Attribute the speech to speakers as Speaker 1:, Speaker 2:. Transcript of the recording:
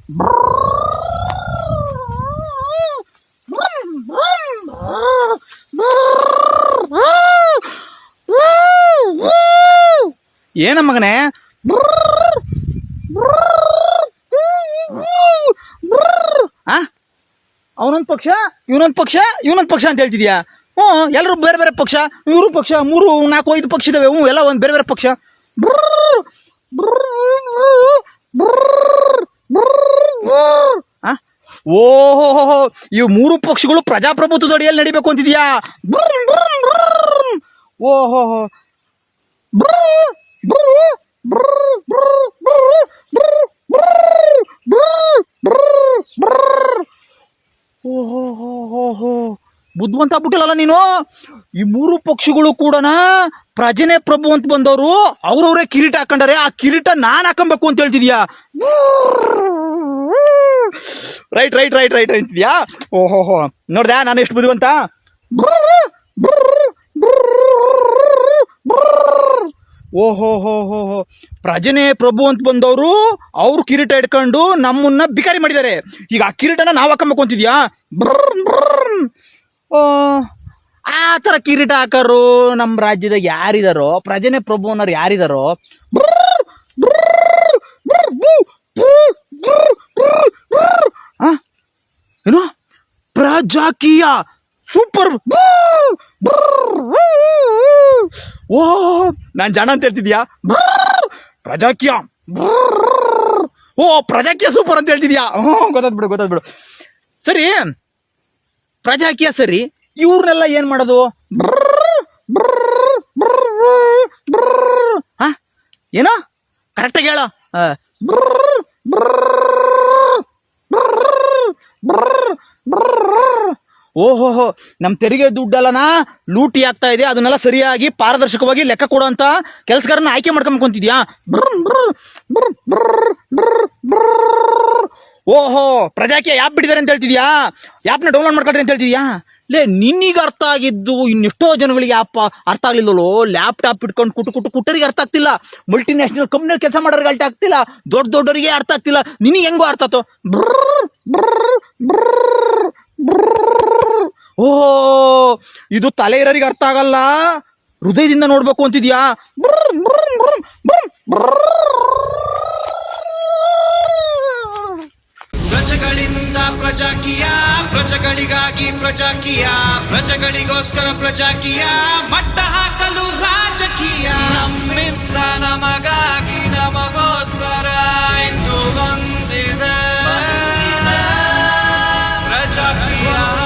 Speaker 1: ಏನ ಮಗನೇ? ಅವನೊಂದು ಪಕ್ಷ ಇವನೊಂದು ಪಕ್ಷ ಇವನೊಂದು ಪಕ್ಷ ಅಂತ ಹೇಳ್ತಿದ್ಯಾ? ಎಲ್ಲರೂ ಬೇರೆ ಬೇರೆ ಪಕ್ಷ, ಇವರು ಪಕ್ಷ 3 4 5 ಪಕ್ಷ ಇದಾವೆ. ಎಲ್ಲ ಒಂದು ಬೇರೆ ಬೇರೆ ಪಕ್ಷ. ಓಹೋ, ಇವು 3 ಪಕ್ಷಗಳು ಪ್ರಜಾಪ್ರಭುತ್ವದ ಅಡಿಯಲ್ಲಿ ನಡಿಬೇಕು ಅಂತಿದ್ಯಾ? ಓಹೋ, ಓಹೋ, ಬುದ್ಧಿವಂತ ಆಗ್ಬಿಟ್ಟಿಲ್ಲ ನೀನು. ಈ 3 ಪಕ್ಷಗಳು ಕೂಡ ಪ್ರಜನೆ ಪ್ರಭು ಅಂತ ಬಂದವರು ಅವ್ರವ್ರೇ ಕಿರೀಟ ಹಾಕೊಂಡಾರೆ. ಆ ಕಿರೀಟ ನಾನು ಹಾಕೊಬೇಕು ಅಂತ ಹೇಳ್ತಿದ್ಯಾ? ರೈಟ್ ಅಂತಿದ್ಯಾ? ಓಹೋ, ನೋಡ್ದ್ಯಾ ನಾನು ಎಷ್ಟು ಬುದ್ಧಿವಂತ? ಓಹೋ, ಪ್ರಜನೆ ಪ್ರಭು ಅಂತ ಬಂದವರು ಅವ್ರು ಕಿರೀಟ ಇಟ್ಕೊಂಡು ನಮ್ಮನ್ನ ಬಿಕಾರಿ ಮಾಡಿದ್ದಾರೆ. ಈಗ ಆ ಕಿರೀಟನ ನಾವು ಹಾಕೊಬೇಕು ಅಂತಿದ್ಯಾ? ಆ ಥರ ಕಿರೀಟ ಹಾಕೋರು ನಮ್ಮ ರಾಜ್ಯದಾಗ ಯಾರಿದಾರೋ, ಪ್ರಜನೆ ಪ್ರಭು ಅನ್ನೋರು ಯಾರಿದಾರೋ? ಏನು ಪ್ರಜಾಕೀಯ ಸೂಪರ್? ಓಹ್, ನಾನು ಜನ ಅಂತ ಹೇಳ್ತಿದ್ಯಾ? ಪ್ರಜಾಕೀಯ ಪ್ರಜಾಕೀಯ ಸೂಪರ್ ಅಂತ ಹೇಳ್ತಿದ್ಯಾ? ಗೊತ್ತಾದ್ಬಿಡು. ಸರಿ, ಪ್ರಜಾಕೀಯ ಸರಿ, ಇವ್ರನ್ನೆಲ್ಲ ಏನ್ ಮಾಡೋದು? ಏನೋ ಕರೆಕ್ಟಾಗಿ ಹೇಳ. ಓಹೋ, ನಮ್ಮ ತೆರಿಗೆ ದುಡ್ಡೆಲ್ಲನ ಲೂಟಿ ಆಗ್ತಾ ಇದೆ. ಅದನ್ನೆಲ್ಲ ಸರಿಯಾಗಿ ಪಾರದರ್ಶಕವಾಗಿ ಲೆಕ್ಕ ಕೊಡುವಂತ ಕೆಲಸಗಾರನ ಆಯ್ಕೆ ಮಾಡ್ಕೊಂಬಂತಿದ್ಯಾ? ಓಹೋ, ಪ್ರಜಾಕೀಯ ಯಾಪ್ ಬಿಟ್ಟಿದ್ದಾರೆ ಅಂತ ಹೇಳ್ತಿದ್ಯಾ? ಯಾಪ್ನ ಡೌನ್ಲೋಡ್ ಮಾಡ್ಕೊಳ್ರಿ ಅಂತ ಹೇಳ್ತಿದ್ಯಾ? ನಿನ್ನೀಗ ಅರ್ಥ ಆಗಿದ್ದು ಇನ್ನೆಷ್ಟೋ ಜನಗಳಿಗೆ ಆ್ಯಪ್ ಅರ್ಥ ಆಗ್ಲಿಲ್ಲೋ. ಲ್ಯಾಪ್ಟಾಪ್ ಇಟ್ಕೊಂಡು ಕುಟ್ಟರಿಗೆ ಅರ್ಥ ಆಗ್ತಿಲ್ಲ. ಮಲ್ಟಿನ್ಯಾಷನಲ್ ಕಂಪ್ನಿಯಲ್ಲಿ ಕೆಲಸ ಮಾಡೋರಿಗೆ ಅರ್ಥ ಆಗ್ತಿಲ್ಲ. ದೊಡ್ಡವರಿಗೆ ಅರ್ಥ ಆಗ್ತಿಲ್ಲ. ನಿನಗೆ ಹೆಂಗೋ ಅರ್ಥ ಆಯ್ತು? ಓಹೋ, ಇದು ತಲೆ ಇರೋರಿಗೆ ಅರ್ಥ ಆಗಲ್ಲ, ಹೃದಯದಿಂದ ನೋಡ್ಬೇಕು ಅಂತಿದ್ಯಾ?
Speaker 2: ಪ್ರಜೆಗಳಿಂದ ಪ್ರಜಾಕೀಯ, ಪ್ರಜೆಗಳಿಗಾಗಿ ಪ್ರಜಾಕೀಯ, ಪ್ರಜೆಗಳಿಗೋಸ್ಕರ ಪ್ರಜಾಕೀಯ, ಮಟ್ಟ ಹಾಕಲು ರಾಜಕೀಯ. ನಮ್ಮಿಂದ ನಮಗಾಗಿ ನಮಗೋಸ್ಕರ ಇಂದು ಬಂದಿದೆ ಪ್ರಜಾಕೀಯ.